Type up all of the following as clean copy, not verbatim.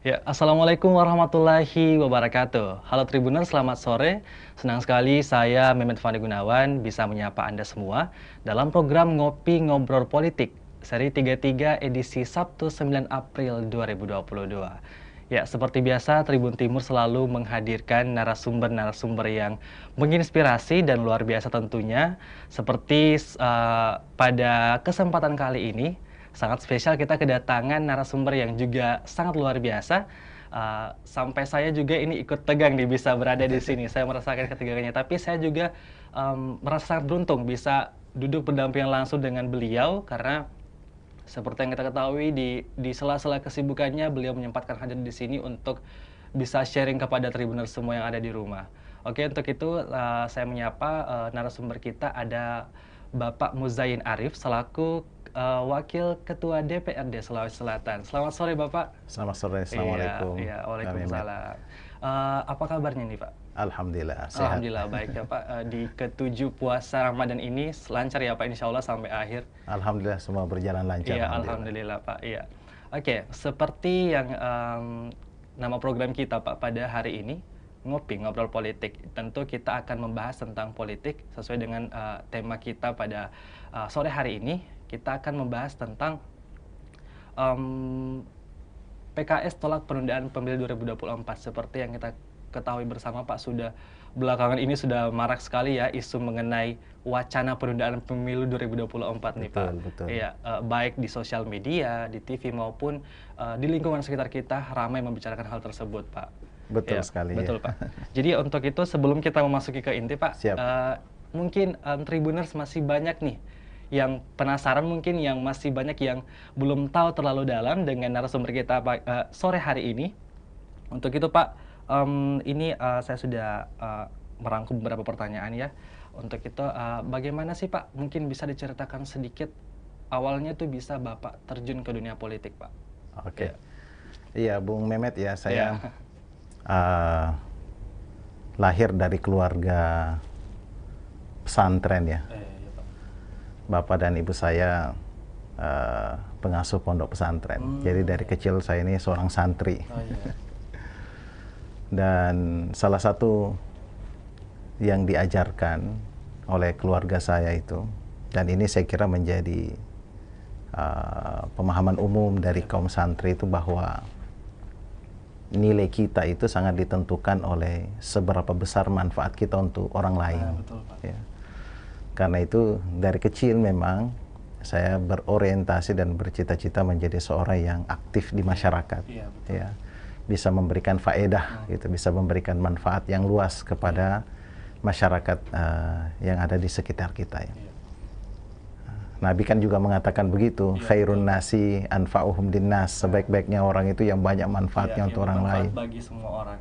Ya, Assalamualaikum warahmatullahi wabarakatuh. Halo Tribuner, selamat sore. Senang sekali saya Mehmet Fandi Gunawan bisa menyapa Anda semua dalam program Ngopi Ngobrol Politik, seri 33 edisi Sabtu 9 April 2022. Ya, seperti biasa Tribun Timur selalu menghadirkan narasumber-narasumber yang menginspirasi dan luar biasa tentunya. Seperti pada kesempatan kali ini, sangat spesial kita kedatangan narasumber yang juga sangat luar biasa. Sampai saya juga ini ikut tegang nih bisa berada di sini. Saya merasakan ketegangannya, tapi saya juga merasa sangat beruntung bisa duduk berdampingan langsung dengan beliau karena seperti yang kita ketahui di sela-sela kesibukannya beliau menyempatkan hadir di sini untuk bisa sharing kepada Tribuner semua yang ada di rumah. Oke, untuk itu saya menyapa narasumber kita ada Bapak Muzain Arif selaku Wakil Ketua DPRD Sulawesi Selatan. Selamat sore Bapak. Selamat sore, Iya, Assalamualaikum. iya, waalaikumsalam. Apa kabarnya nih Pak? Alhamdulillah, sehat. Alhamdulillah baik ya Pak. Di ketujuh puasa Ramadan ini lancar ya Pak, insya Allah sampai akhir. Alhamdulillah semua berjalan lancar. Iya, alhamdulillah Pak. Iya. Oke, seperti yang nama program kita Pak pada hari ini, Ngopi Ngobrol Politik. Tentu kita akan membahas tentang politik sesuai dengan tema kita pada sore hari ini. Kita akan membahas tentang PKS tolak penundaan pemilu 2024. Seperti yang kita ketahui bersama Pak, sudah belakangan ini sudah marak sekali ya isu mengenai wacana penundaan pemilu 2024 nih Pak. Betul. Iya, baik di sosial media, di TV maupun di lingkungan sekitar kita ramai membicarakan hal tersebut Pak. Betul Ya, sekali. betul Ya. Pak. Jadi untuk itu sebelum kita memasuki ke inti Pak, Siap. mungkin Tribuners masih banyak nih yang penasaran, mungkin yang masih banyak yang belum tahu terlalu dalam dengan narasumber kita sore hari ini. Untuk itu Pak, ini saya sudah merangkum beberapa pertanyaan ya. Untuk itu bagaimana sih Pak, mungkin bisa diceritakan sedikit awalnya tuh bisa Bapak terjun ke dunia politik Pak? Oke. Ya. Iya, Bung Mehmet ya, saya Ya. lahir dari keluarga pesantren ya. Iya, Pak. Bapak dan ibu saya pengasuh pondok pesantren. Jadi dari kecil saya ini seorang santri. Oh, iya. Dan salah satu yang diajarkan oleh keluarga saya itu, dan ini saya kira menjadi pemahaman umum dari kaum santri itu, bahwa nilai kita itu sangat ditentukan oleh seberapa besar manfaat kita untuk orang lain. Betul Pak. Ya. Karena itu dari kecil memang saya berorientasi dan bercita-cita menjadi seorang yang aktif di masyarakat. Iya, betul. Ya. Bisa memberikan faedah, gitu, bisa memberikan manfaat yang luas kepada masyarakat yang ada di sekitar kita. Ya. Iya. Nabi kan juga mengatakan begitu, khairun nasi anfa'uhum dinnas, sebaik-baiknya orang itu yang banyak manfaatnya untuk orang lain. Bagi semua orang.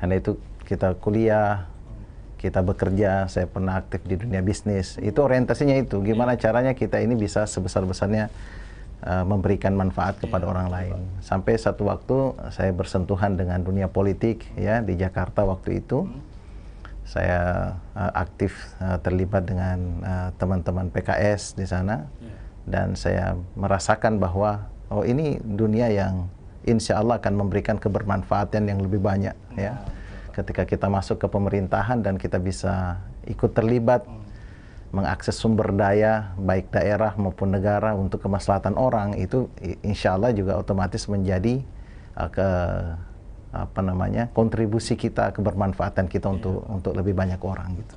Karena itu kita kuliah, kita bekerja, saya pernah aktif di dunia bisnis. Itu orientasinya itu, gimana caranya kita ini bisa sebesar-besarnya memberikan manfaat kepada orang lain. Sampai satu waktu saya bersentuhan dengan dunia politik ya di Jakarta waktu itu. Saya aktif terlibat dengan teman-teman PKS di sana, dan saya merasakan bahwa ini dunia yang insya Allah akan memberikan kebermanfaatan yang lebih banyak ya. Ketika kita masuk ke pemerintahan dan kita bisa ikut terlibat mengakses sumber daya baik daerah maupun negara untuk kemaslahatan orang, itu insya Allah juga otomatis menjadi kontribusi kita, kebermanfaatan kita untuk lebih banyak orang gitu.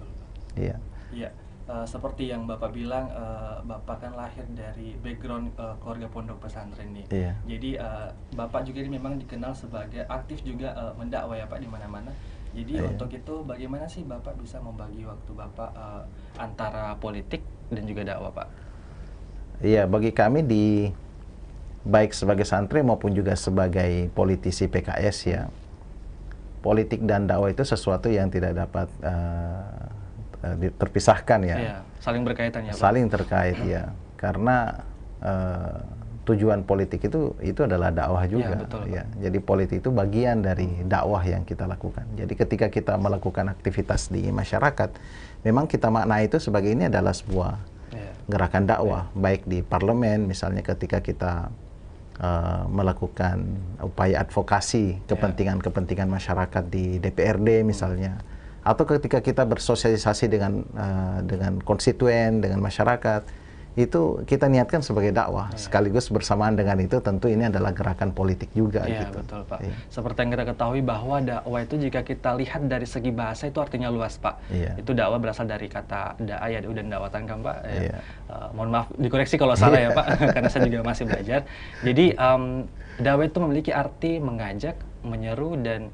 Iya. Iya, seperti yang Bapak bilang, Bapak kan lahir dari background keluarga pondok pesantren nih. Iya. Jadi Bapak juga ini memang dikenal sebagai aktif juga mendakwah ya Pak di mana-mana. Jadi untuk itu bagaimana sih Bapak bisa membagi waktu Bapak antara politik dan juga dakwah Pak? Iya, bagi kami baik sebagai santri maupun juga sebagai politisi PKS ya, politik dan dakwah itu sesuatu yang tidak dapat terpisahkan ya. Iya, saling berkaitan ya Pak? Saling terkait ya, karena tujuan politik itu adalah dakwah juga. Ya, betul, ya. Jadi politik itu bagian dari dakwah yang kita lakukan. Jadi ketika kita melakukan aktivitas di masyarakat, memang kita makna itu sebagai ini adalah sebuah gerakan dakwah, baik di parlemen misalnya ketika kita melakukan upaya advokasi kepentingan-kepentingan masyarakat di DPRD misalnya, atau ketika kita bersosialisasi dengan konstituen, dengan masyarakat, itu kita niatkan sebagai dakwah. Sekaligus bersamaan dengan itu tentu ini adalah gerakan politik juga. Iya, gitu. betul Pak. Iya. Seperti yang kita ketahui bahwa dakwah itu jika kita lihat dari segi bahasa itu artinya luas Pak. Iya. Itu dakwah berasal dari kata da'a ya, dan dakwatan kan Pak. Iya. Mohon maaf dikoreksi kalau salah ya Pak, karena saya juga masih belajar. Jadi dakwah itu memiliki arti mengajak, menyeru, dan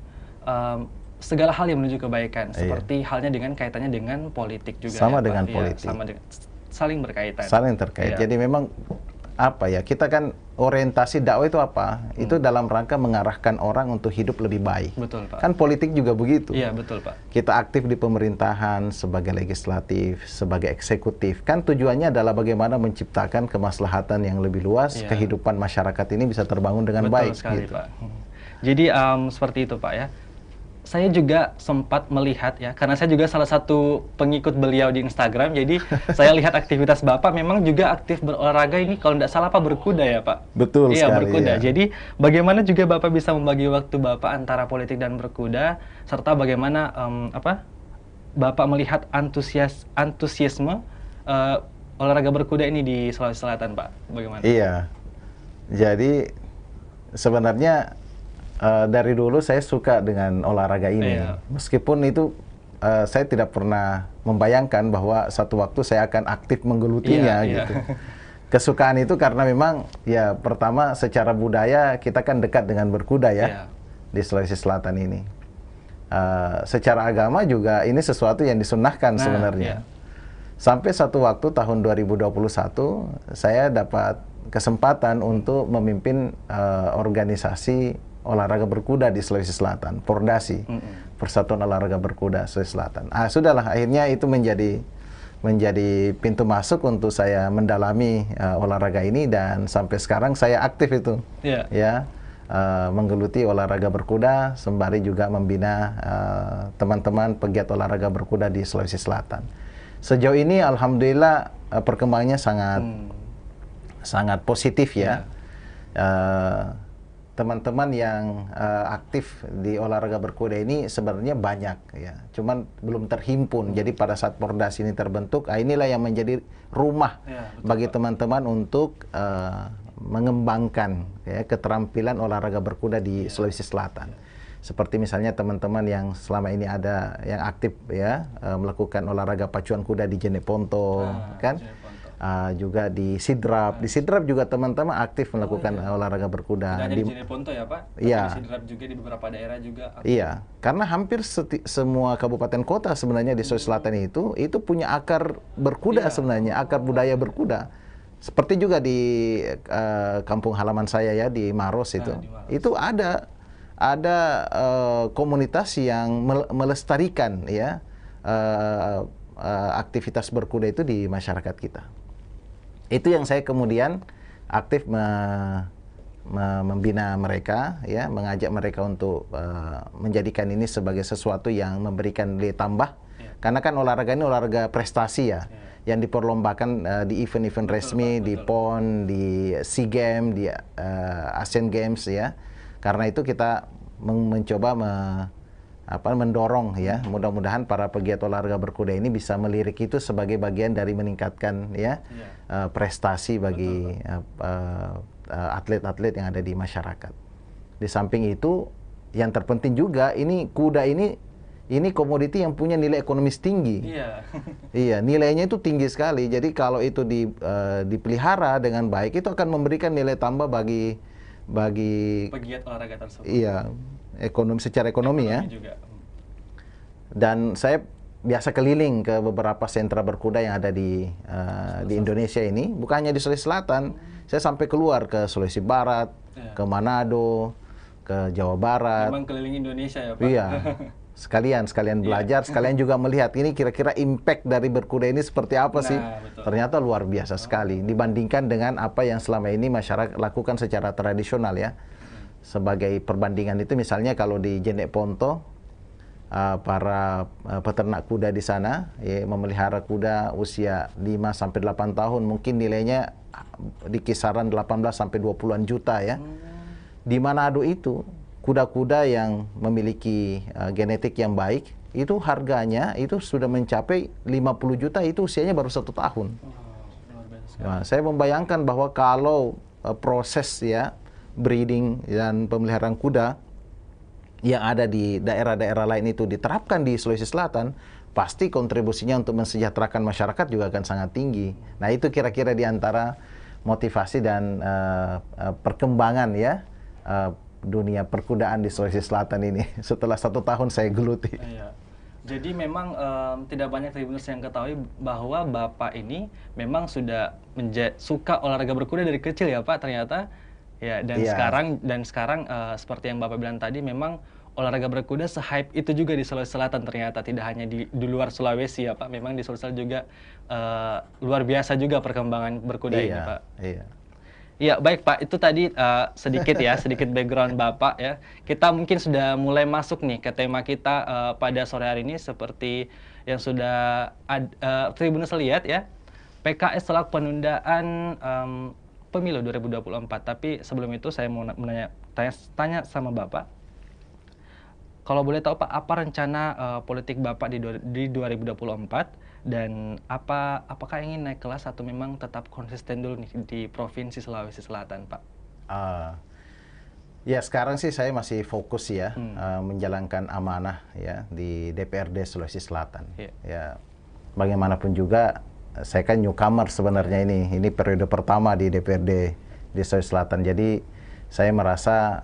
segala hal yang menuju kebaikan. Seperti halnya dengan kaitannya dengan politik juga. Sama ya, dengan Pak? politik. Iya, sama dengan saling berkaitan. Saling terkait. Iya. Jadi memang apa ya, kita kan orientasi dakwah itu apa? Itu dalam rangka mengarahkan orang untuk hidup lebih baik. Betul Pak. Kan politik juga begitu. Iya betul Pak. Kita aktif di pemerintahan sebagai legislatif, sebagai eksekutif. Kan tujuannya adalah bagaimana menciptakan kemaslahatan yang lebih luas, Iya. kehidupan masyarakat ini bisa terbangun dengan Betul baik. sekali Gitu. Pak. Jadi seperti itu Pak ya. Saya juga sempat melihat ya, karena saya juga salah satu pengikut beliau di Instagram, jadi saya lihat aktivitas Bapak memang juga aktif berolahraga ini, kalau tidak salah Pak berkuda ya Pak? Betul iya, sekali. berkuda. Ya. Jadi bagaimana juga Bapak bisa membagi waktu Bapak antara politik dan berkuda, serta bagaimana Bapak melihat antusiasme olahraga berkuda ini di Sulawesi Selatan Pak? Bagaimana? Iya. Jadi sebenarnya dari dulu saya suka dengan olahraga ini. Iya. Meskipun itu saya tidak pernah membayangkan bahwa satu waktu saya akan aktif menggelutinya Iya, gitu. iya. Kesukaan itu karena memang ya pertama secara budaya kita kan dekat dengan berkuda ya. Iya. Di Sulawesi Selatan ini. Secara agama juga ini sesuatu yang disunnahkan sebenarnya. Iya. Sampai satu waktu tahun 2021 saya dapat kesempatan untuk memimpin organisasi olahraga berkuda di Sulawesi Selatan, Pordasi, Persatuan Olahraga Berkuda Sulawesi Selatan. Sudahlah, akhirnya itu menjadi pintu masuk untuk saya mendalami olahraga ini, dan sampai sekarang saya aktif itu, ya, menggeluti olahraga berkuda, sembari juga membina teman-teman pegiat olahraga berkuda di Sulawesi Selatan. Sejauh ini, alhamdulillah, perkembangannya sangat positif ya. Teman-teman yang aktif di olahraga berkuda ini sebenarnya banyak ya, cuman belum terhimpun. Jadi pada saat Pordas ini terbentuk, inilah yang menjadi rumah bagi teman-teman untuk mengembangkan ya, keterampilan olahraga berkuda di Sulawesi Selatan. Seperti misalnya teman-teman yang selama ini ada yang aktif ya, melakukan olahraga pacuan kuda di Jeneponto, kan? Juga di Sidrap. Di Sidrap juga teman-teman aktif melakukan olahraga berkuda. Tidak hanya di Jeneponto ya Pak? Iya. Di Sidrap juga, di beberapa daerah juga aktif. Iya, karena hampir semua kabupaten kota sebenarnya di Sulawesi Selatan itu punya akar berkuda sebenarnya, akar budaya berkuda. Seperti juga di kampung halaman saya ya, di Maros itu. Itu ada komunitas yang melestarikan ya aktivitas berkuda itu di masyarakat kita. Itu yang saya kemudian aktif membina mereka, ya, mengajak mereka untuk menjadikan ini sebagai sesuatu yang memberikan nilai tambah. Karena kan olahraga ini olahraga prestasi ya, yang diperlombakan di event-event resmi, di PON, di SEA Games, di Asian Games ya. Karena itu kita mencoba mendorong ya, mudah-mudahan para pegiat olahraga berkuda ini bisa melirik itu sebagai bagian dari meningkatkan ya prestasi bagi atlet-atlet yang ada di masyarakat. Di samping itu, yang terpenting juga ini kuda ini komoditi yang punya nilai ekonomis tinggi. Iya. Iya, nilainya itu tinggi sekali. Jadi kalau itu dipelihara dengan baik, itu akan memberikan nilai tambah bagi pegiat olahraga tersebut. Iya, secara ekonomi ya. Juga. Dan saya biasa keliling ke beberapa sentra berkuda yang ada di Indonesia ini, bukan hanya di Sulawesi Selatan. Saya sampai keluar ke Sulawesi Barat, ke Manado, ke Jawa Barat. Memang keliling Indonesia ya Pak? Iya, sekalian belajar, sekalian juga melihat ini kira-kira impact dari berkuda ini seperti apa sih. Betul. Ternyata luar biasa sekali dibandingkan dengan apa yang selama ini masyarakat lakukan secara tradisional ya. Sebagai perbandingan itu misalnya kalau di Jeneponto, para peternak kuda di sana, ya, memelihara kuda usia 5 sampai 8 tahun, mungkin nilainya di kisaran 18 sampai 20-an juta ya. Di Manado itu kuda-kuda yang memiliki genetik yang baik itu harganya itu sudah mencapai 50 juta, itu usianya baru 1 tahun. Nah, saya membayangkan bahwa kalau proses ya breeding dan pemeliharaan kuda yang ada di daerah-daerah lain itu diterapkan di Sulawesi Selatan, pasti kontribusinya untuk mensejahterakan masyarakat juga akan sangat tinggi. Nah, itu kira-kira di antara motivasi dan perkembangan ya dunia perkudaan di Sulawesi Selatan ini setelah 1 tahun saya geluti. Iya. Jadi memang tidak banyak Tribuners yang ketahui bahwa Bapak ini memang sudah suka olahraga berkuda dari kecil ya Pak ternyata. Ya, dan Iya. sekarang seperti yang Bapak bilang tadi, memang olahraga berkuda se-hype itu juga di Sulawesi Selatan ternyata, tidak hanya di luar Sulawesi ya Pak, memang di Sulawesi Selatan juga luar biasa juga perkembangan berkuda ini Pak. Iya. Iya, baik Pak, itu tadi sedikit background Bapak ya. Kita mungkin sudah mulai masuk nih ke tema kita pada sore hari ini, seperti yang sudah Tribuners lihat ya, PKS tolak penundaan Pemilu 2024. Tapi sebelum itu saya mau tanya sama Bapak. Kalau boleh tahu Pak, apa rencana politik Bapak di 2024 dan apakah ingin naik kelas atau memang tetap konsisten dulu nih di Provinsi Sulawesi Selatan, Pak? Ya sekarang sih saya masih fokus ya menjalankan amanah ya di DPRD Sulawesi Selatan. Ya bagaimanapun juga saya kan newcomer sebenarnya ini periode pertama di DPRD di Sulawesi Selatan. Jadi saya merasa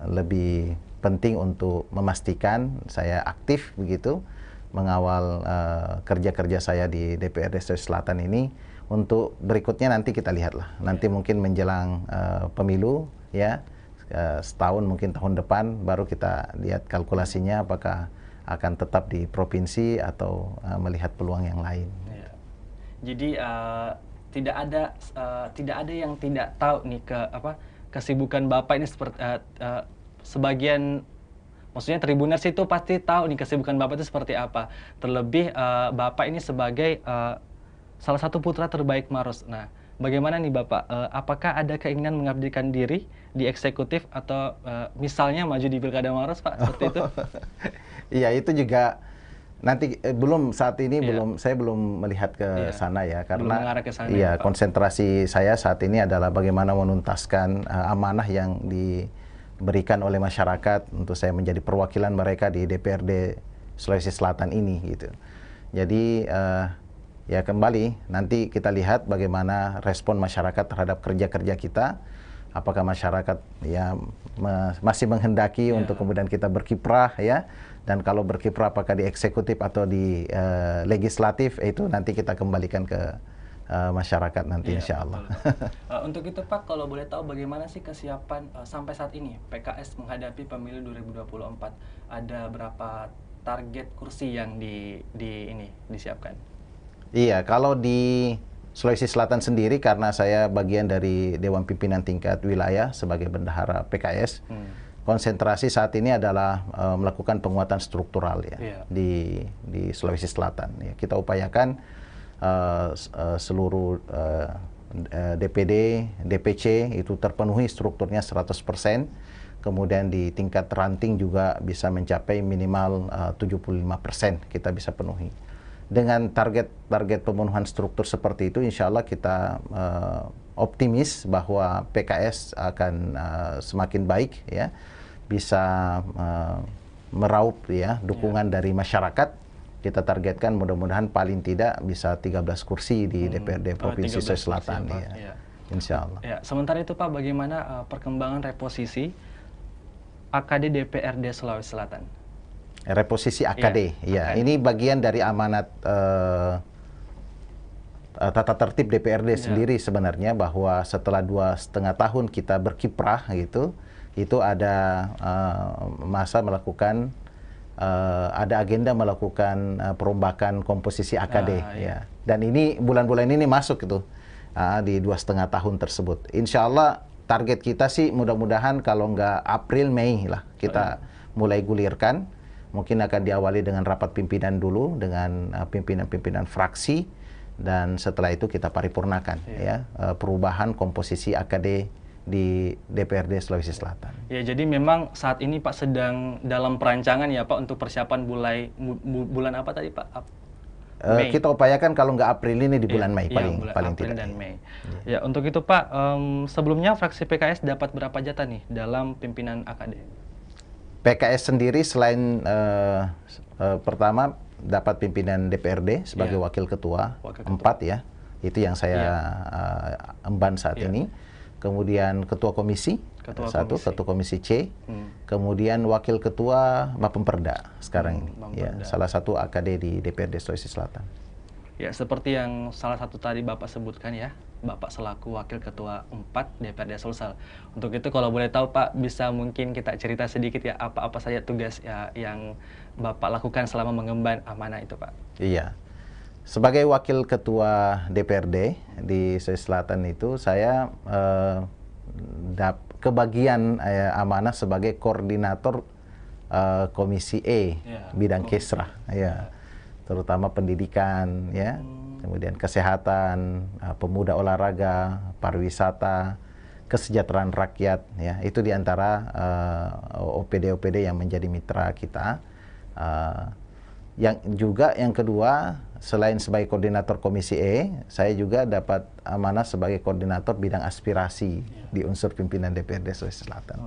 lebih penting untuk memastikan saya aktif begitu mengawal kerja-kerja saya di DPRD Sulawesi Selatan ini. Untuk berikutnya nanti kita lihatlah. Nanti mungkin menjelang pemilu ya, setahun mungkin tahun depan baru kita lihat kalkulasinya apakah akan tetap di provinsi atau melihat peluang yang lain. Jadi tidak ada yang tidak tahu nih kesibukan Bapak ini seperti sebagian, maksudnya Tribuners itu pasti tahu nih kesibukan Bapak itu seperti apa. Terlebih Bapak ini sebagai salah satu putra terbaik Maros. Nah, bagaimana nih Bapak? Apakah ada keinginan mengabdikan diri di eksekutif atau misalnya maju di Pilkada Maros, Pak? Seperti itu? Iya, itu juga nanti saat ini saya belum melihat ke sana ya, karena konsentrasi saya saat ini adalah bagaimana menuntaskan amanah yang diberikan oleh masyarakat untuk saya menjadi perwakilan mereka di DPRD Sulawesi Selatan ini gitu. Jadi ya kembali nanti kita lihat bagaimana respon masyarakat terhadap kerja-kerja kita. Apakah masyarakat ya masih menghendaki untuk kemudian kita berkiprah ya, dan kalau berkiprah apakah di eksekutif atau di legislatif, itu nanti kita kembalikan ke masyarakat nanti insya Allah. Untuk itu Pak, kalau boleh tahu bagaimana sih kesiapan sampai saat ini PKS menghadapi pemilu 2024? Ada berapa target kursi yang disiapkan? Iya, kalau di Sulawesi Selatan sendiri, karena saya bagian dari Dewan Pimpinan Tingkat Wilayah sebagai bendahara PKS, konsentrasi saat ini adalah melakukan penguatan struktural ya di Sulawesi Selatan. Ya, kita upayakan seluruh DPD, DPC itu terpenuhi strukturnya 100%. Kemudian di tingkat ranting juga bisa mencapai minimal 75% kita bisa penuhi. Dengan target pemenuhan struktur seperti itu, insya Allah kita optimis bahwa PKS akan semakin baik ya, bisa meraup ya dukungan dari masyarakat. Kita targetkan mudah-mudahan paling tidak bisa 13 kursi di DPRD Provinsi Sulawesi Selatan ya, insya Allah. Ya, sementara itu Pak, bagaimana perkembangan reposisi AKD DPRD Sulawesi Selatan? Reposisi AKD, ini bagian dari amanat tata tertib DPRD sendiri sebenarnya, bahwa setelah 2,5 tahun kita berkiprah gitu, itu ada masa melakukan ada agenda melakukan perombakan komposisi AKD ya. Dan ini bulan-bulan ini masuk itu di 2,5 tahun tersebut. Insya Allah target kita sih mudah-mudahan kalau nggak April Mei lah kita mulai gulirkan. Mungkin akan diawali dengan rapat pimpinan dulu dengan pimpinan-pimpinan fraksi, dan setelah itu kita paripurnakan ya perubahan komposisi AKD di DPRD Sulawesi Selatan. Ya, jadi memang saat ini Pak sedang dalam perancangan ya Pak untuk persiapan bulan apa tadi Pak? Mei. Kita upayakan kalau nggak April ini di bulan Mei paling April tidak. Dan Mei. Ya, untuk itu Pak, sebelumnya fraksi PKS dapat berapa jatah nih dalam pimpinan AKD? PKS sendiri selain pertama dapat pimpinan DPRD sebagai wakil ketua 4 ya, itu yang saya emban saat ini. Kemudian ketua komisi, ketua komisi C, kemudian wakil ketua Bapemperda sekarang ini. Ya, salah satu AKD di DPRD Sulawesi Selatan. Ya, seperti yang salah satu tadi Bapak sebutkan ya, Bapak selaku wakil ketua 4 DPRD Sulsel. Untuk itu kalau boleh tahu Pak, bisa mungkin kita cerita sedikit ya apa-apa saja tugas ya yang Bapak lakukan selama mengemban amanah itu Pak. Iya. Sebagai wakil ketua DPRD di Sulawesi Selatan itu saya kebagian amanah sebagai koordinator Komisi E bidang Kesra ya. Terutama pendidikan ya, kemudian kesehatan, pemuda olahraga, pariwisata, kesejahteraan rakyat ya. Itu diantara OPD-OPD yang menjadi mitra kita. Yang kedua, selain sebagai koordinator Komisi E, saya juga dapat amanah sebagai koordinator bidang aspirasi di unsur pimpinan DPRD Sulawesi Selatan.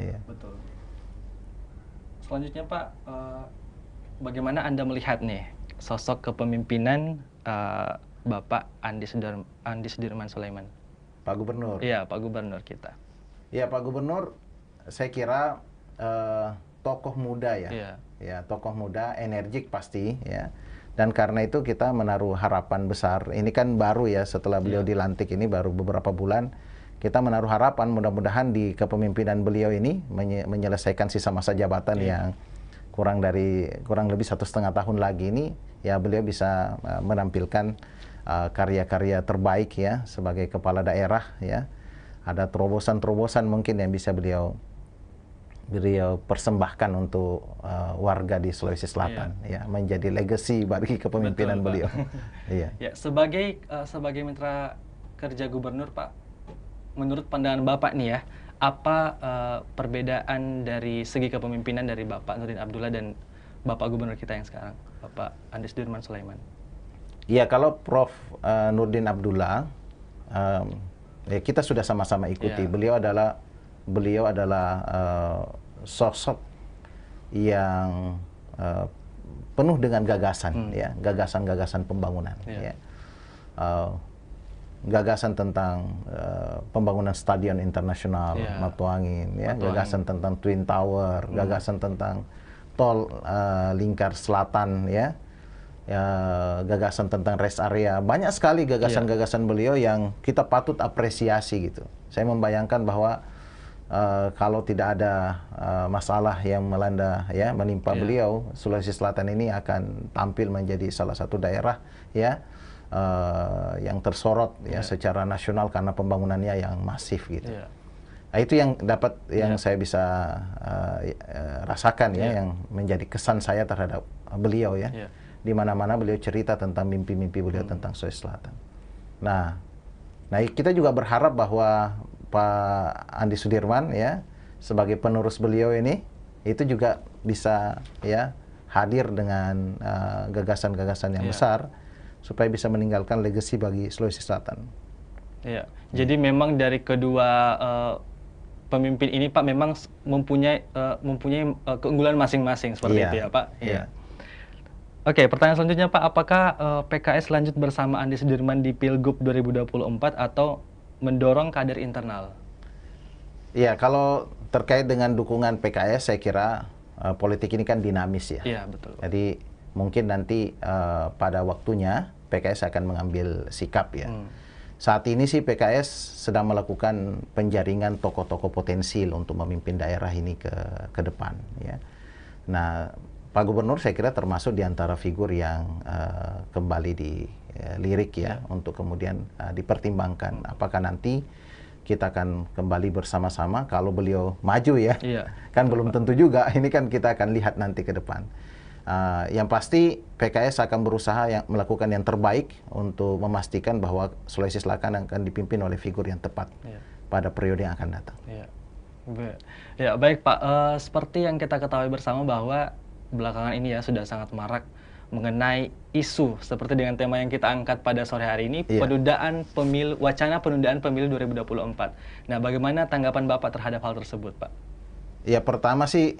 Iya. Betul. Selanjutnya Pak, bagaimana Anda melihat nih sosok kepemimpinan Bapak Andi Sudirman Sulaiman? Pak Gubernur. Iya, Pak Gubernur kita. Iya, Pak Gubernur, saya kira tokoh muda ya. Iya. Ya, tokoh muda, energik pasti ya. Dan karena itu kita menaruh harapan besar. Ini kan baru ya, setelah beliau dilantik ini baru beberapa bulan. Kita menaruh harapan mudah-mudahan di kepemimpinan beliau ini menyelesaikan sisa masa jabatan yang kurang lebih 1,5 tahun lagi ini, ya beliau bisa menampilkan karya-karya terbaik ya sebagai kepala daerah ya. Ada terobosan-terobosan mungkin yang bisa beliau persembahkan untuk warga di Sulawesi Selatan ya, menjadi legacy bagi kepemimpinan beliau. Iya. Ya, sebagai mitra kerja gubernur Pak, menurut pandangan Bapak nih ya, apa perbedaan dari segi kepemimpinan dari Bapak Nurdin Abdullah dan Bapak Gubernur kita yang sekarang, Bapak Andi Sudirman Sulaiman? Iya, kalau Prof. Nurdin Abdullah, ya kita sudah sama-sama ikuti. Beliau adalah sosok yang penuh dengan gagasan, ya, gagasan-gagasan pembangunan. Ya. Gagasan tentang pembangunan stadion internasional Matuangin, ya, gagasan tentang Twin Tower, gagasan tentang tol lingkar selatan, ya, gagasan tentang rest area. Banyak sekali gagasan-gagasan beliau yang kita patut apresiasi gitu. Saya membayangkan bahwa kalau tidak ada masalah yang menimpa beliau, Sulawesi Selatan ini akan tampil menjadi salah satu daerah ya yang tersorot ya secara nasional karena pembangunannya yang masif gitu. Nah, itu yang saya bisa rasakan ya, yang menjadi kesan saya terhadap beliau ya. Di mana-mana beliau cerita tentang mimpi-mimpi beliau tentang Sulawesi Selatan. Nah, kita juga berharap bahwa Pak Andi Sudirman ya sebagai penerus beliau ini itu juga bisa ya hadir dengan gagasan-gagasan yang besar supaya bisa meninggalkan legacy bagi Sulawesi Selatan. Iya. Jadi memang dari kedua pemimpin ini Pak memang mempunyai keunggulan masing-masing seperti itu ya Pak. Iya. Oke, pertanyaan selanjutnya Pak, apakah PKS lanjut bersama Andi Sudirman di Pilgub 2024 atau mendorong kader internal? Iya, kalau terkait dengan dukungan PKS, saya kira politik ini kan dinamis ya. Iya, betul. Jadi mungkin nanti pada waktunya PKS akan mengambil sikap ya. Saat ini sih PKS sedang melakukan penjaringan tokoh-tokoh potensial untuk memimpin daerah ini ke depan ya. Nah, Pak Gubernur saya kira termasuk di antara figur yang kembali dilirik ya, untuk kemudian dipertimbangkan apakah nanti kita akan kembali bersama-sama kalau beliau maju ya. Iya. Kan belum tentu juga, ini kan kita akan lihat nanti ke depan. Yang pasti PKS akan berusaha melakukan yang terbaik untuk memastikan bahwa Sulawesi Selatan akan dipimpin oleh figur yang tepat pada periode yang akan datang. Ya, baik Pak, seperti yang kita ketahui bersama bahwa belakangan ini ya sudah sangat marak mengenai isu seperti dengan tema yang kita angkat pada sore hari ini, wacana penundaan pemilu 2024. Nah, bagaimana tanggapan Bapak terhadap hal tersebut, Pak? Ya, pertama sih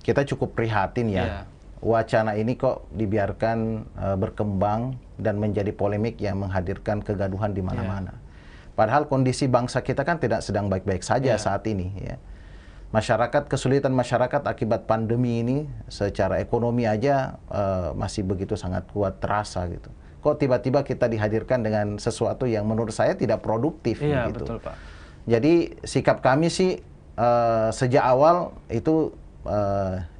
kita cukup prihatin ya. Wacana ini kok dibiarkan berkembang dan menjadi polemik yang menghadirkan kegaduhan di mana-mana. Padahal kondisi bangsa kita kan tidak sedang baik-baik saja saat ini ya. Kesulitan masyarakat akibat pandemi ini secara ekonomi aja masih begitu sangat kuat terasa gitu. Kok tiba-tiba kita dihadirkan dengan sesuatu yang menurut saya tidak produktif gitu. Betul, Pak. Jadi sikap kami sih sejak awal itu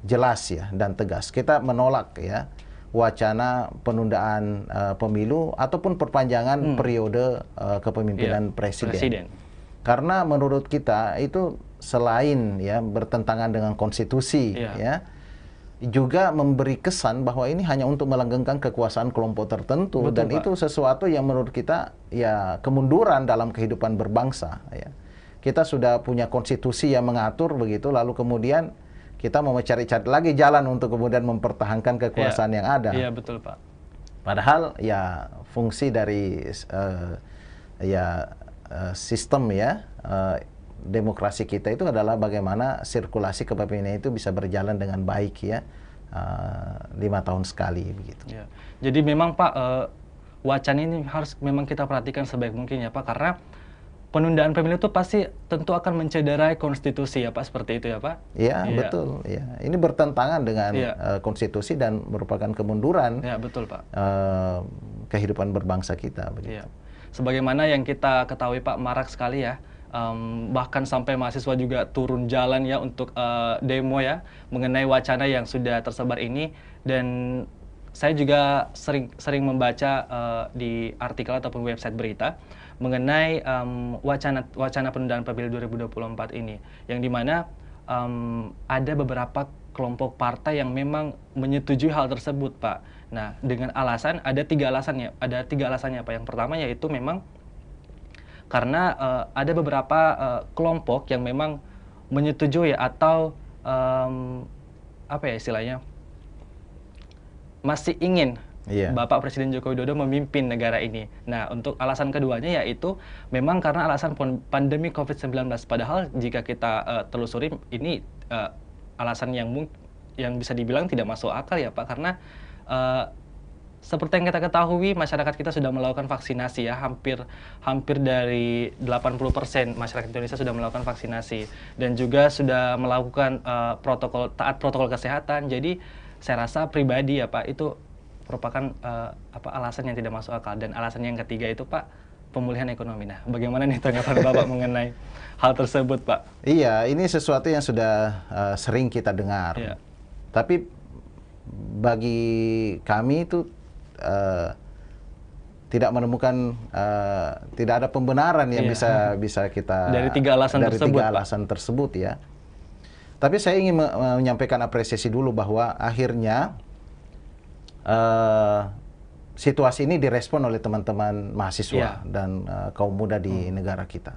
jelas ya dan tegas. Kita menolak ya wacana penundaan pemilu ataupun perpanjangan periode kepemimpinan presiden. Karena menurut kita itu selain ya bertentangan dengan konstitusi ya, juga memberi kesan bahwa ini hanya untuk melanggengkan kekuasaan kelompok tertentu. Betul, dan Pak. Itu sesuatu yang menurut kita ya kemunduran dalam kehidupan berbangsa ya. Kita sudah punya konstitusi yang mengatur begitu, lalu kemudian kita mau mencari-cari lagi jalan untuk kemudian mempertahankan kekuasaan yang ada. Iya, betul, Pak. Padahal ya fungsi dari sistem ya demokrasi kita itu adalah bagaimana sirkulasi kepemimpinan itu bisa berjalan dengan baik ya 5 tahun sekali begitu. Ya. Jadi memang Pak wacana ini harus memang kita perhatikan sebaik mungkin ya Pak, karena penundaan pemilu itu pasti tentu akan mencederai konstitusi ya Pak, seperti itu ya Pak? Iya, betul. Ya. Ini bertentangan dengan konstitusi dan merupakan kemunduran. Ya, betul Pak. Kehidupan berbangsa kita begitu. Ya. Sebagaimana yang kita ketahui Pak, marak sekali ya. Bahkan sampai mahasiswa juga turun jalan ya untuk demo ya mengenai wacana yang sudah tersebar ini. Dan saya juga sering membaca di artikel ataupun website berita mengenai wacana penundaan pemilu 2024 ini, yang dimana ada beberapa kelompok partai yang memang menyetujui hal tersebut Pak. Nah, dengan alasan ada tiga alasannya Pak. Yang pertama yaitu memang karena ada beberapa kelompok yang memang menyetujui atau apa ya istilahnya, masih ingin Bapak Presiden Joko Widodo memimpin negara ini. Nah, untuk alasan keduanya yaitu memang karena alasan pandemi COVID-19. Padahal jika kita telusuri ini alasan yang bisa dibilang tidak masuk akal ya Pak, karena seperti yang kita ketahui, masyarakat kita sudah melakukan vaksinasi ya, hampir dari 80% masyarakat Indonesia sudah melakukan vaksinasi dan juga sudah melakukan taat protokol kesehatan. Jadi saya rasa pribadi ya Pak, itu merupakan alasan yang tidak masuk akal. Dan alasan yang ketiga itu Pak, pemulihan ekonomi. Nah, bagaimana nih tanggapan Bapak mengenai hal tersebut Pak? Iya, ini sesuatu yang sudah sering kita dengar. Iya. Tapi bagi kami itu tidak menemukan tidak ada pembenaran yang bisa kita dari tiga alasan tersebut ya. Tapi saya ingin menyampaikan apresiasi dulu bahwa akhirnya situasi ini direspon oleh teman-teman mahasiswa dan kaum muda di negara kita.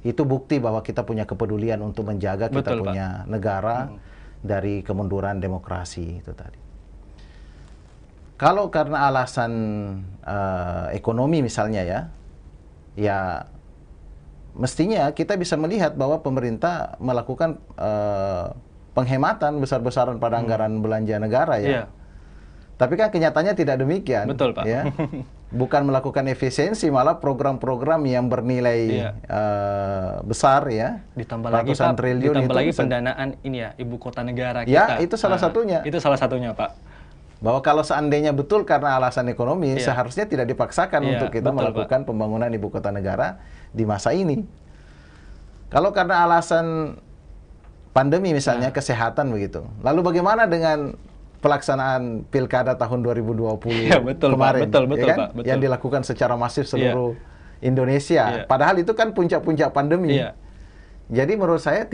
Itu bukti bahwa kita punya kepedulian untuk menjaga kita punya negara dari kemunduran demokrasi itu tadi. Kalau karena alasan ekonomi misalnya ya mestinya kita bisa melihat bahwa pemerintah melakukan penghematan besar-besaran pada anggaran belanja negara ya. Tapi kan kenyataannya tidak demikian. Betul Pak. Ya. Bukan melakukan efisiensi, malah program-program yang bernilai besar ya. Ditambah lagi Pak, ditambah lagi pendanaan ini ya, ibu kota negara kita. Ya, itu salah satunya. Itu salah satunya Pak. Bahwa kalau seandainya betul karena alasan ekonomi, seharusnya tidak dipaksakan untuk kita melakukan pembangunan ibu kota negara di masa ini. Kalau karena alasan pandemi misalnya, kesehatan begitu. Lalu bagaimana dengan pelaksanaan pilkada tahun 2020 betul, kemarin? Pak, betul, ya kan? Pak, betul. Yang dilakukan secara masif seluruh Indonesia. Iya. Padahal itu kan puncak-puncak pandemi. Iya. Jadi menurut saya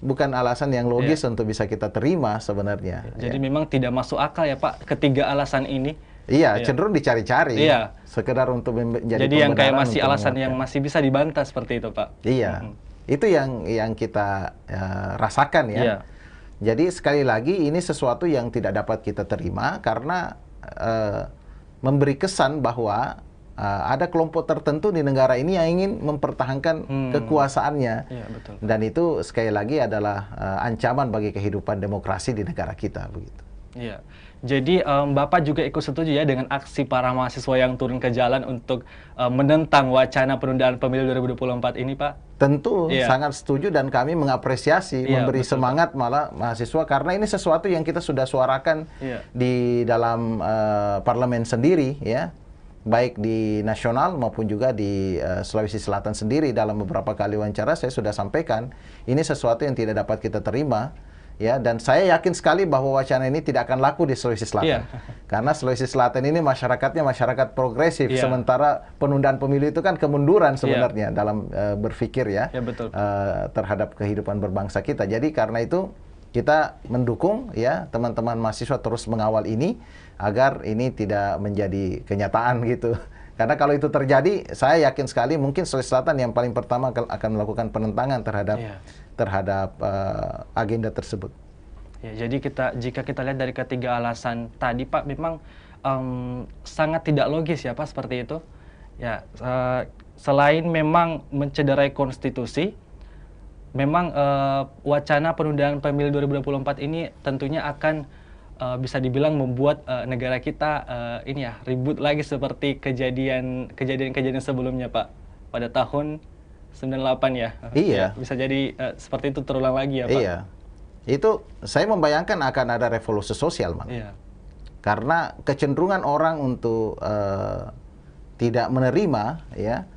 bukan alasan yang logis Iya. untuk bisa kita terima sebenarnya. Jadi ya. memang tidak masuk akal ya Pak, ketiga alasan ini. Iya, Iya. cenderung dicari-cari. Iya. Sekedar untuk menjadi Jadi yang kayak pembenaran masih untuk alasan yang menguatkan. masih bisa dibantah seperti itu Pak. Iya, itu yang kita rasakan ya. Iya. Jadi sekali lagi ini sesuatu yang tidak dapat kita terima karena memberi kesan bahwa ada kelompok tertentu di negara ini yang ingin mempertahankan kekuasaannya. Iya, betul. Dan itu sekali lagi adalah ancaman bagi kehidupan demokrasi di negara kita begitu. Iya. Jadi Bapak juga ikut setuju ya dengan aksi para mahasiswa yang turun ke jalan untuk menentang wacana penundaan pemilu 2024 ini, Pak? Tentu Iya. sangat setuju dan kami mengapresiasi, Iya, memberi betul, semangat malah mahasiswa karena ini sesuatu yang kita sudah suarakan Iya. di dalam parlemen sendiri ya, baik di nasional maupun juga di Sulawesi Selatan sendiri. Dalam beberapa kali wawancara saya sudah sampaikan ini sesuatu yang tidak dapat kita terima. Ya, dan saya yakin sekali bahwa wacana ini tidak akan laku di Sulawesi Selatan. Iya. Karena Sulawesi Selatan ini masyarakatnya masyarakat progresif, Iya. sementara penundaan pemilu itu kan kemunduran sebenarnya dalam berpikir ya, Ya, betul. terhadap kehidupan berbangsa kita. Jadi karena itu kita mendukung ya teman-teman mahasiswa terus mengawal ini agar ini tidak menjadi kenyataan gitu. Karena kalau itu terjadi, saya yakin sekali mungkin Sulawesi Selatan yang paling pertama akan melakukan penentangan terhadap Iya. agenda tersebut. Ya, jadi jika kita lihat dari ketiga alasan tadi, Pak, memang sangat tidak logis ya, Pak, seperti itu. Ya, selain memang mencederai konstitusi, memang wacana penundaan pemilu 2024 ini tentunya akan bisa dibilang membuat negara kita ini ya ribut lagi seperti kejadian sebelumnya, Pak, pada tahun 98 ya. Iya. Ya, bisa jadi seperti itu terulang lagi ya, Pak. Iya. Itu saya membayangkan akan ada revolusi sosial, Bang. Iya. Karena kecenderungan orang untuk tidak menerima ya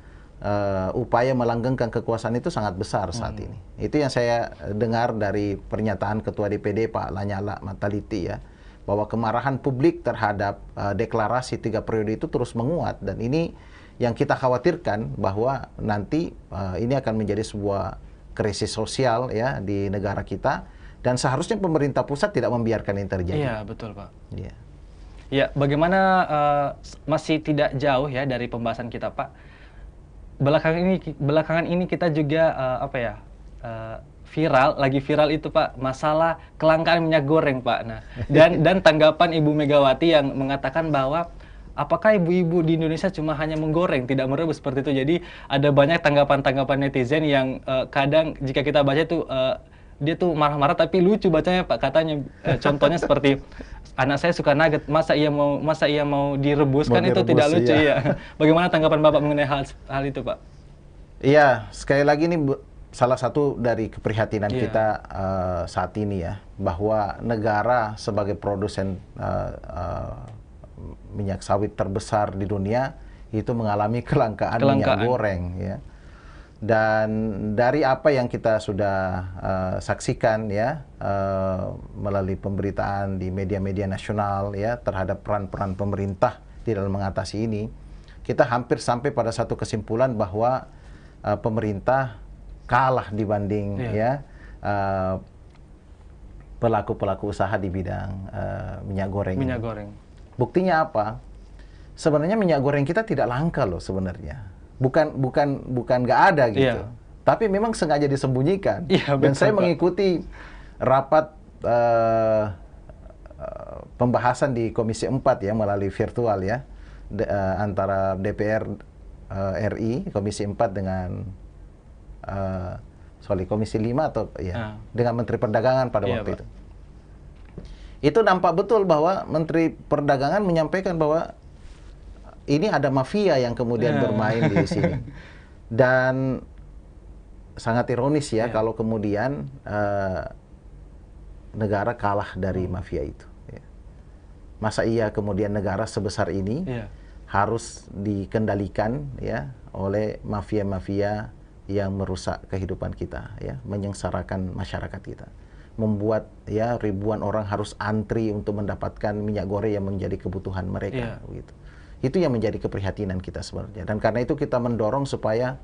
upaya melanggengkan kekuasaan itu sangat besar saat ini. Itu yang saya dengar dari pernyataan Ketua DPD Pak Lanyala Mataliti ya, bahwa kemarahan publik terhadap deklarasi 3 periode itu terus menguat, dan ini yang kita khawatirkan bahwa nanti ini akan menjadi sebuah krisis sosial ya di negara kita, dan seharusnya pemerintah pusat tidak membiarkan ini terjadi. Iya, betul, Pak. Iya. Ya, bagaimana masih tidak jauh ya dari pembahasan kita, Pak. Belakangan ini kita juga lagi viral itu, Pak, masalah kelangkaan minyak goreng, Pak. Nah, dan tanggapan Ibu Megawati yang mengatakan bahwa apakah ibu-ibu di Indonesia cuma hanya menggoreng, tidak merebus seperti itu. Jadi ada banyak tanggapan-tanggapan netizen yang kadang jika kita baca itu dia tuh marah-marah tapi lucu bacanya, Pak. Katanya contohnya seperti anak saya suka nugget, masa ia mau direbus, kan itu tidak lucu ya. Bagaimana tanggapan Bapak mengenai hal itu, Pak? Iya, sekali lagi ini salah satu dari keprihatinan kita saat ini ya, bahwa negara sebagai produsen minyak sawit terbesar di dunia itu mengalami kelangkaan minyak goreng ya. Dan dari apa yang kita sudah saksikan ya melalui pemberitaan di media-media nasional ya terhadap peran-peran pemerintah di dalam mengatasi ini, kita hampir sampai pada satu kesimpulan bahwa pemerintah kalah dibanding pelaku-pelaku usaha di bidang minyak goreng. Minyak goreng. Buktinya apa? Sebenarnya minyak goreng kita tidak langka loh sebenarnya. Bukan nggak ada gitu. Iya. Tapi memang sengaja disembunyikan. Iya, Dan betul, saya Pak. mengikuti rapat pembahasan di Komisi 4 ya melalui virtual ya antara DPR RI Komisi 4 dengan Komisi 5 atau ya dengan Menteri Perdagangan pada Iya, waktu Pak. itu. Itu nampak betul bahwa Menteri Perdagangan menyampaikan bahwa ini ada mafia yang kemudian bermain di sini. Dan sangat ironis ya kalau kemudian negara kalah dari mafia itu. Ya. Masa iya kemudian negara sebesar ini harus dikendalikan ya oleh mafia-mafia yang merusak kehidupan kita ya, menyengsarakan masyarakat kita. Membuat ya ribuan orang harus antri untuk mendapatkan minyak goreng yang menjadi kebutuhan mereka gitu. Itu yang menjadi keprihatinan kita sebenarnya. Dan karena itu kita mendorong supaya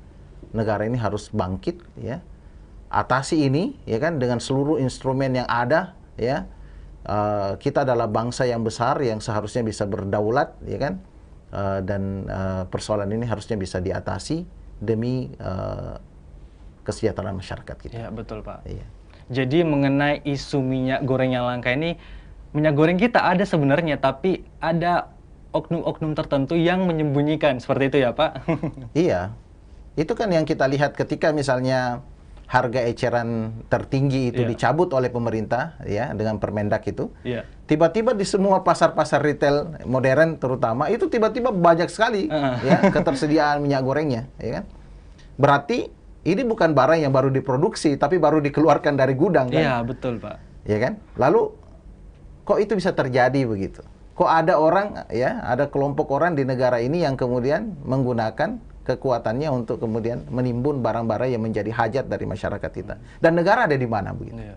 negara ini harus bangkit, ya, atasi ini, ya kan, dengan seluruh instrumen yang ada, ya. Kita adalah bangsa yang besar yang seharusnya bisa berdaulat, ya kan, dan persoalan ini harusnya bisa diatasi demi kesejahteraan masyarakat kita. Ya, betul Pak. Iya. Jadi mengenai isu minyak goreng yang langka ini, minyak goreng kita ada sebenarnya, tapi ada oknum-oknum tertentu yang menyembunyikan, seperti itu ya Pak? Iya, itu kan yang kita lihat ketika misalnya harga eceran tertinggi itu dicabut oleh pemerintah, ya, dengan Permendak itu. Tiba-tiba di semua pasar-pasar retail modern terutama itu tiba-tiba banyak sekali ya ketersediaan minyak gorengnya, ya kan? Berarti ini bukan barang yang baru diproduksi, tapi baru dikeluarkan dari gudang, kan? Iya, betul Pak. Ya kan? Lalu kok itu bisa terjadi begitu? Kok ada orang, ya, ada kelompok orang di negara ini yang kemudian menggunakan kekuatannya untuk kemudian menimbun barang-barang yang menjadi hajat dari masyarakat kita. Dan negara ada di mana begitu? Iya.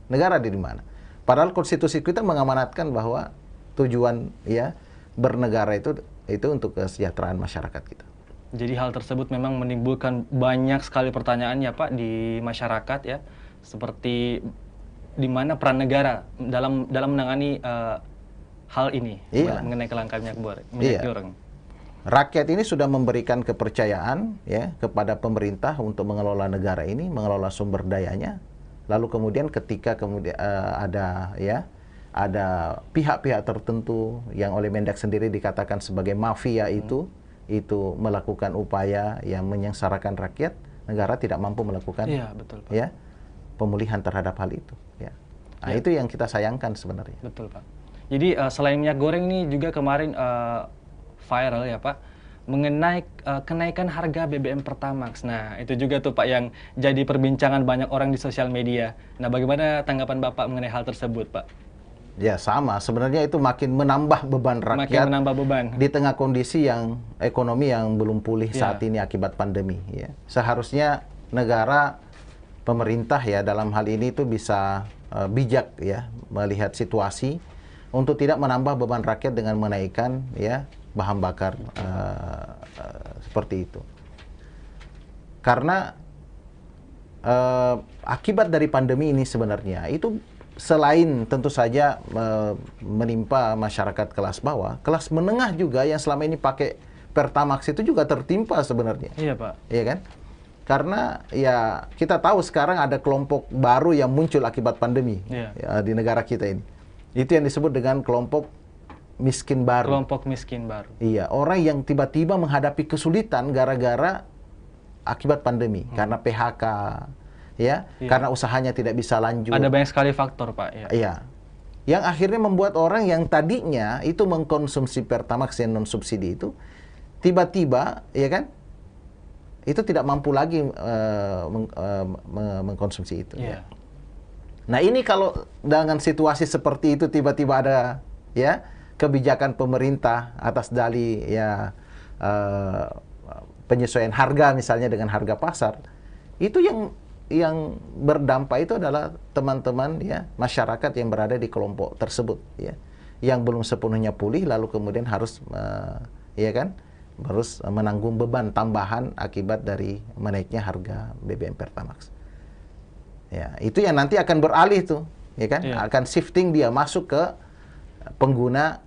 Negara ada di mana? Padahal konstitusi kita mengamanatkan bahwa tujuan, ya, bernegara itu untuk kesejahteraan masyarakat kita. Jadi hal tersebut memang menimbulkan banyak sekali pertanyaan ya Pak di masyarakat, ya, seperti di mana peran negara dalam menangani hal ini, mengenai kelangkaan minyak goreng. Rakyat ini sudah memberikan kepercayaan, ya, kepada pemerintah untuk mengelola negara ini, mengelola sumber dayanya. Lalu kemudian ketika ada pihak-pihak tertentu yang oleh Mendak sendiri dikatakan sebagai mafia itu melakukan upaya yang menyengsarakan rakyat, negara tidak mampu melakukan, betul, Pak, ya, pemulihan terhadap hal itu, ya. Nah, itu yang kita sayangkan sebenarnya. Betul Pak. Jadi selain minyak goreng ini juga kemarin viral ya Pak, mengenai kenaikan harga BBM Pertamax. Nah, itu juga tuh Pak yang jadi perbincangan banyak orang di sosial media. Nah, bagaimana tanggapan Bapak mengenai hal tersebut, Pak? Ya, sama. Sebenarnya itu makin menambah beban rakyat. Makin menambah beban. Di tengah kondisi yang ekonomi yang belum pulih saat ini akibat pandemi, ya. Seharusnya negara, pemerintah, ya, dalam hal ini itu bisa bijak, ya, melihat situasi untuk tidak menambah beban rakyat dengan menaikkan, ya, bahan bakar seperti itu. Karena akibat dari pandemi ini sebenarnya itu selain tentu saja menimpa masyarakat kelas bawah, kelas menengah juga yang selama ini pakai Pertamax itu juga tertimpa sebenarnya. Iya Pak. Iya kan? Karena ya kita tahu sekarang ada kelompok baru yang muncul akibat pandemi, ya, di negara kita ini. Itu yang disebut dengan kelompok miskin baru. Kelompok miskin baru. Iya, orang yang tiba-tiba menghadapi kesulitan gara-gara akibat pandemi, karena PHK, ya, karena usahanya tidak bisa lanjut. Ada banyak sekali faktor, Pak. Ya. Iya, yang akhirnya membuat orang yang tadinya itu mengkonsumsi Pertamax yang non subsidi itu tiba-tiba, ya kan, itu tidak mampu lagi mengkonsumsi itu. Yeah. Nah, ini kalau dengan situasi seperti itu tiba-tiba ada, ya, kebijakan pemerintah atas dalih, ya, penyesuaian harga misalnya dengan harga pasar, itu yang berdampak itu adalah teman-teman, ya, masyarakat yang berada di kelompok tersebut, ya, yang belum sepenuhnya pulih lalu kemudian harus ya kan, harus menanggung beban tambahan akibat dari menaiknya harga BBM Pertamax. Ya, itu yang nanti akan beralih tuh, ya kan, akan shifting dia masuk ke pengguna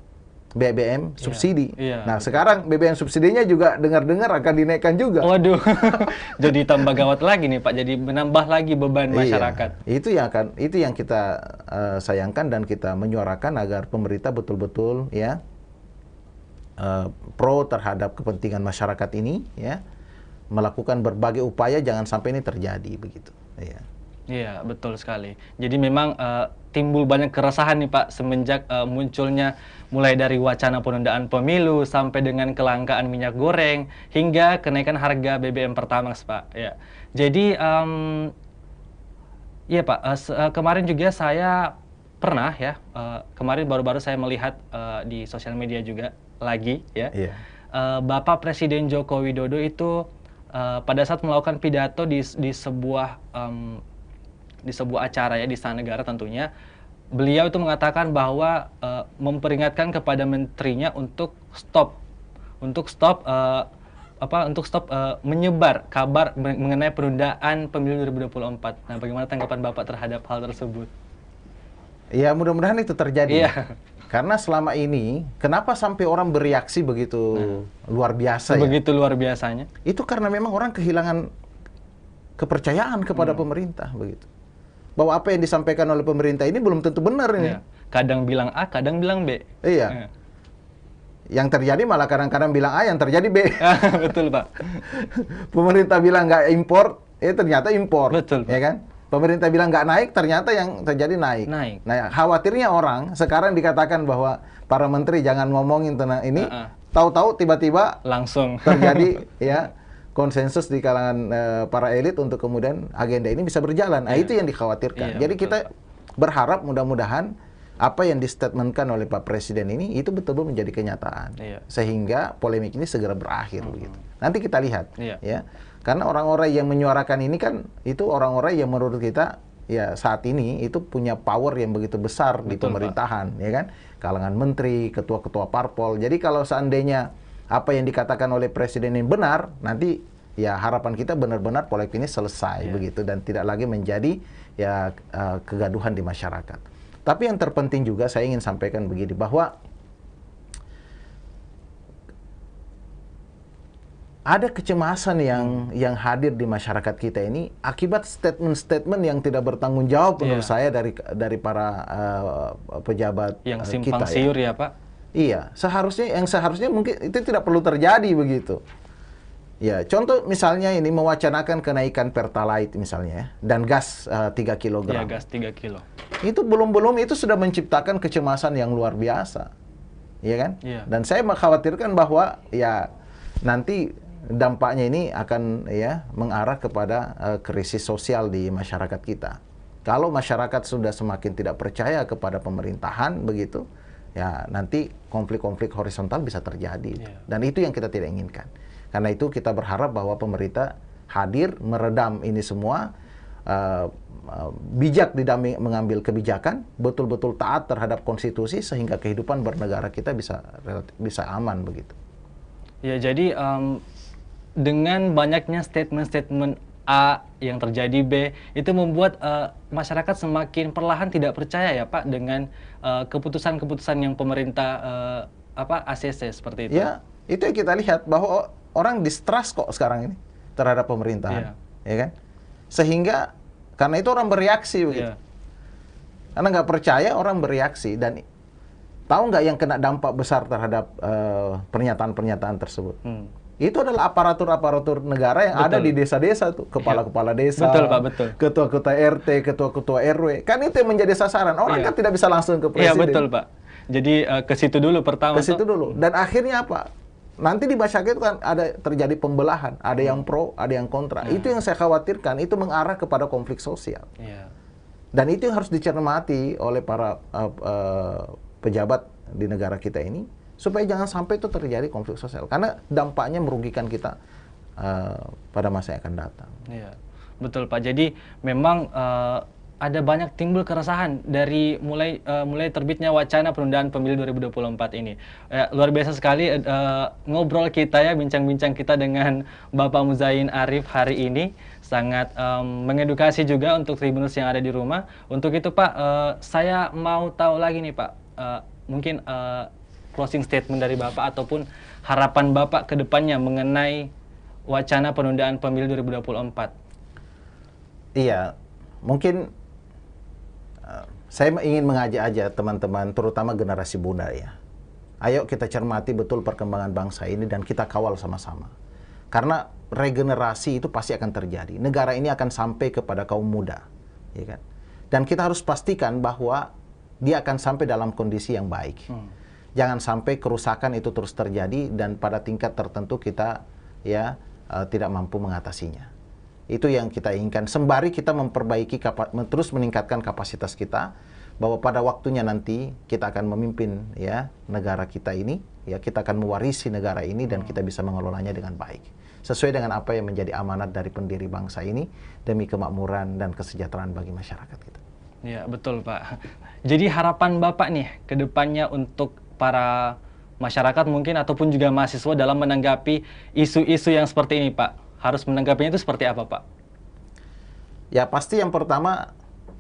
BBM subsidi. Nah, betul. Sekarang BBM subsidinya juga dengar-dengar akan dinaikkan juga. Waduh, jadi tambah gawat lagi nih Pak. Jadi menambah lagi beban masyarakat. Itu yang kita sayangkan dan kita menyuarakan agar pemerintah betul-betul, ya, pro terhadap kepentingan masyarakat ini, ya, melakukan berbagai upaya jangan sampai ini terjadi begitu. Ya. Iya, betul sekali. Jadi memang timbul banyak keresahan nih Pak semenjak munculnya mulai dari wacana penundaan pemilu sampai dengan kelangkaan minyak goreng hingga kenaikan harga BBM Pertamax, Pak. Ya. Jadi iya Pak, kemarin juga saya pernah, ya, kemarin baru-baru saya melihat di sosial media juga lagi, ya. Bapak Presiden Joko Widodo itu pada saat melakukan pidato di sebuah acara, ya, di Istana Negara tentunya, beliau itu mengatakan bahwa memperingatkan kepada menterinya untuk stop untuk stop menyebar kabar mengenai penundaan pemilu 2024. Nah, bagaimana tanggapan Bapak terhadap hal tersebut? Ya, mudah-mudahan itu terjadi. Iya. Karena selama ini, kenapa sampai orang bereaksi begitu luar biasa ya? Begitu luar biasanya. Itu karena memang orang kehilangan kepercayaan kepada pemerintah begitu. Bahwa apa yang disampaikan oleh pemerintah ini belum tentu benar ini. Iya. Kadang bilang A, kadang bilang B. Iya. Yang terjadi malah kadang-kadang bilang A, yang terjadi B. Betul, Pak. Pemerintah bilang nggak impor, ternyata impor. Betul, Pak. Ya kan? Pemerintah bilang nggak naik, ternyata yang terjadi naik. Nah, khawatirnya orang sekarang dikatakan bahwa para menteri jangan ngomongin tentang ini, tahu-tahu tiba-tiba langsung terjadi ya konsensus di kalangan para elit untuk kemudian agenda ini bisa berjalan. Nah, itu yang dikhawatirkan. Jadi betul, kita berharap mudah-mudahan apa yang distatementkan oleh Pak Presiden ini itu betul-betul menjadi kenyataan, sehingga polemik ini segera berakhir begitu. Nanti kita lihat, ya. Karena orang-orang yang menyuarakan ini kan itu orang-orang yang menurut kita ya saat ini itu punya power yang begitu besar di pemerintahan, ya kan? Kalangan menteri, ketua-ketua parpol. Jadi kalau seandainya apa yang dikatakan oleh Presiden ini benar, nanti ya harapan kita benar-benar polemik ini selesai begitu dan tidak lagi menjadi ya kegaduhan di masyarakat. Tapi yang terpenting juga saya ingin sampaikan begini, bahwa ada kecemasan yang hadir di masyarakat kita ini akibat statement-statement yang tidak bertanggung jawab menurut saya dari para pejabat yang simpang siur ya Pak. Iya, seharusnya mungkin itu tidak perlu terjadi begitu. Ya, contoh misalnya ini mewacanakan kenaikan Pertalite misalnya ya, dan gas 3 kg. Iya, gas 3 kilo. Itu belum itu sudah menciptakan kecemasan yang luar biasa. Iya kan? Iya. Dan saya mengkhawatirkan bahwa ya nanti dampaknya ini akan ya mengarah kepada krisis sosial di masyarakat kita. Kalau masyarakat sudah semakin tidak percaya kepada pemerintahan begitu, ya nanti konflik-konflik horizontal bisa terjadi. Dan itu yang kita tidak inginkan. Karena itu kita berharap bahwa pemerintah hadir meredam ini semua, bijak di dalam mengambil kebijakan, betul-betul taat terhadap konstitusi sehingga kehidupan bernegara kita bisa aman begitu. Ya, jadi dengan banyaknya statement-statement A yang terjadi B, itu membuat masyarakat semakin perlahan tidak percaya ya Pak dengan keputusan-keputusan yang pemerintah ACC seperti itu. Ya, itu yang kita lihat bahwa orang distrust kok sekarang ini terhadap pemerintahan, ya kan? Sehingga karena itu orang bereaksi begitu. Karena nggak percaya orang bereaksi, dan tahu nggak yang kena dampak besar terhadap pernyataan-pernyataan tersebut? Itu adalah aparatur-aparatur negara yang ada di desa-desa tuh, kepala-kepala desa, ketua-ketua RT, ketua-ketua RW. Kan itu yang menjadi sasaran. Orang kan tidak bisa langsung ke presiden. Iya, betul, Pak. Jadi ke situ dulu pertama. Ke situ dulu. Dan akhirnya apa? Nanti di masyarakat itu kan ada terjadi pembelahan, ada yang pro, ada yang kontra. Itu yang saya khawatirkan, itu mengarah kepada konflik sosial. Dan itu yang harus dicermati oleh para pejabat di negara kita ini, supaya jangan sampai itu terjadi konflik sosial, karena dampaknya merugikan kita pada masa yang akan datang. Iya, betul Pak. Jadi memang ada banyak timbul keresahan dari mulai terbitnya wacana penundaan pemilu 2024 ini. Luar biasa sekali ngobrol kita ya, bincang-bincang kita dengan Bapak Muzain Arif hari ini. Sangat mengedukasi juga untuk Tribuners yang ada di rumah. Untuk itu Pak, saya mau tahu lagi nih Pak, mungkin closing statement dari Bapak ataupun harapan Bapak ke depannya mengenai wacana penundaan pemilu 2024. Iya, mungkin saya ingin mengajak aja teman-teman, terutama generasi muda ya. Ayo kita cermati betul perkembangan bangsa ini dan kita kawal sama-sama. Karena regenerasi itu pasti akan terjadi. Negara ini akan sampai kepada kaum muda, ya kan? Dan kita harus pastikan bahwa dia akan sampai dalam kondisi yang baik. Jangan sampai kerusakan itu terus terjadi dan pada tingkat tertentu kita ya tidak mampu mengatasinya. Itu yang kita inginkan. Sembari kita memperbaiki, terus meningkatkan kapasitas kita, bahwa pada waktunya nanti kita akan memimpin ya negara kita ini, ya kita akan mewarisi negara ini dan kita bisa mengelolanya dengan baik. Sesuai dengan apa yang menjadi amanat dari pendiri bangsa ini demi kemakmuran dan kesejahteraan bagi masyarakat kita. Ya, betul Pak. Jadi harapan Bapak nih ke depannya untuk para masyarakat mungkin ataupun juga mahasiswa dalam menanggapi isu-isu yang seperti ini, Pak? Harus menanggapinya itu seperti apa, Pak? Ya pasti yang pertama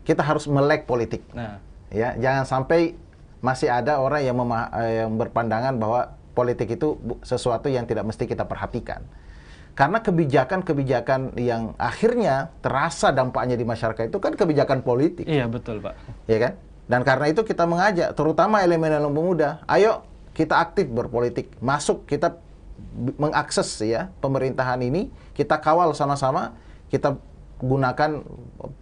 kita harus melek politik. Nah, Ya, jangan sampai masih ada orang yang yang berpandangan bahwa politik itu sesuatu yang tidak mesti kita perhatikan. Karena kebijakan-kebijakan yang akhirnya terasa dampaknya di masyarakat itu kan kebijakan politik. iya betul, Pak. Ya kan? Dan karena itu kita mengajak, terutama elemen-elemen pemuda, ayo kita aktif berpolitik, masuk kita mengakses ya pemerintahan ini, kita kawal sama-sama, kita gunakan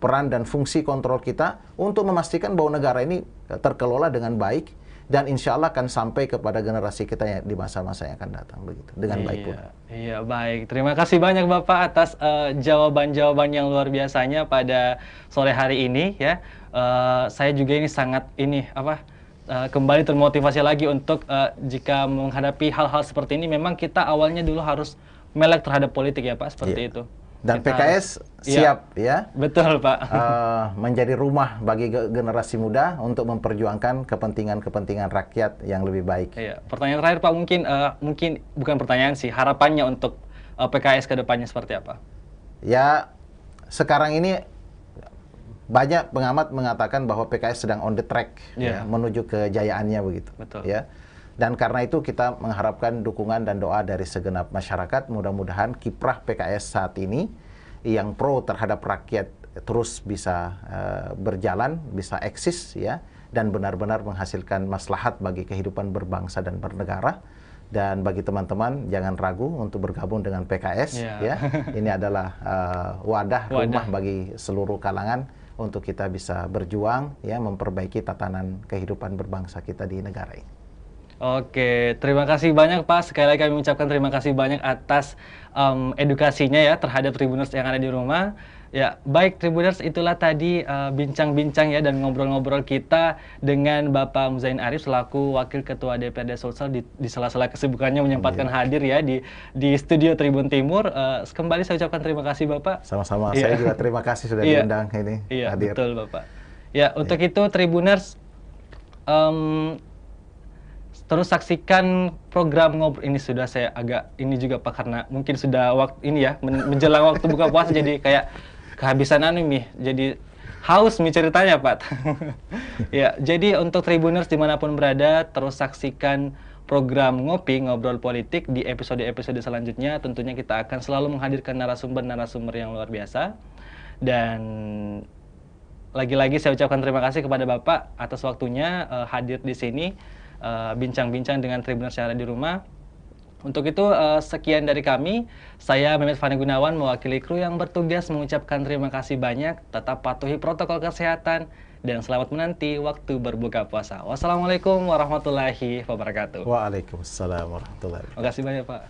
peran dan fungsi kontrol kita untuk memastikan bahwa negara ini terkelola dengan baik dan insya Allah akan sampai kepada generasi kita yang di masa-masa yang akan datang begitu dengan baik pula. Iya, baik. Terima kasih banyak Bapak atas jawaban-jawaban yang luar biasanya pada sore hari ini ya. Saya juga ini sangat kembali termotivasi lagi untuk jika menghadapi hal-hal seperti ini memang kita awalnya dulu harus melek terhadap politik ya Pak, seperti itu. Dan Kita PKS siap ya. Betul Pak. Menjadi rumah bagi generasi muda untuk memperjuangkan kepentingan-kepentingan rakyat yang lebih baik. Iya. Pertanyaan terakhir Pak, mungkin bukan pertanyaan sih, harapannya untuk PKS ke depannya seperti apa? Ya, sekarang ini banyak pengamat mengatakan bahwa PKS sedang on the track ya, menuju kejayaannya begitu. Betul. Ya. Dan karena itu kita mengharapkan dukungan dan doa dari segenap masyarakat. Mudah-mudahan kiprah PKS saat ini yang pro terhadap rakyat terus bisa berjalan, bisa eksis ya, dan benar-benar menghasilkan maslahat bagi kehidupan berbangsa dan bernegara. Dan bagi teman-teman jangan ragu untuk bergabung dengan PKS ya. Ini adalah wadah rumah bagi seluruh kalangan untuk kita bisa berjuang ya, memperbaiki tatanan kehidupan berbangsa kita di negara ini. Oke, terima kasih banyak Pak. Sekali lagi kami mengucapkan terima kasih banyak atas edukasinya ya terhadap Tribuners yang ada di rumah. Ya, baik Tribuners, itulah tadi bincang-bincang ya dan ngobrol-ngobrol kita dengan Bapak Muzzain Arif selaku Wakil Ketua DPRD Sulsel di sela-sela kesibukannya menyempatkan hadir ya di studio Tribun Timur. Kembali saya ucapkan terima kasih Bapak. Sama-sama, saya juga terima kasih sudah diundang ini hadir. Betul Bapak. Ya, untuk itu Tribuners terus saksikan program ngobrol ini. Sudah saya agak ini juga Pak karena mungkin sudah waktu ini ya menjelang waktu buka puasa jadi kayak kehabisan jadi haus ceritanya Pak. Ya, jadi untuk Tribuners dimanapun berada terus saksikan program Ngobrol Politik di episode-episode selanjutnya. Tentunya kita akan selalu menghadirkan narasumber-narasumber yang luar biasa. Dan lagi-lagi saya ucapkan terima kasih kepada Bapak atas waktunya hadir di sini. Bincang-bincang dengan Tribuners yang ada di rumah. Untuk itu sekian dari kami. Saya Mehmet Fani Gunawan mewakili kru yang bertugas mengucapkan terima kasih banyak. Tetap patuhi protokol kesehatan dan selamat menanti waktu berbuka puasa. Wassalamualaikum warahmatullahi wabarakatuh. Waalaikumsalam warahmatullahi wabarakatuh. Terima kasih banyak Pak.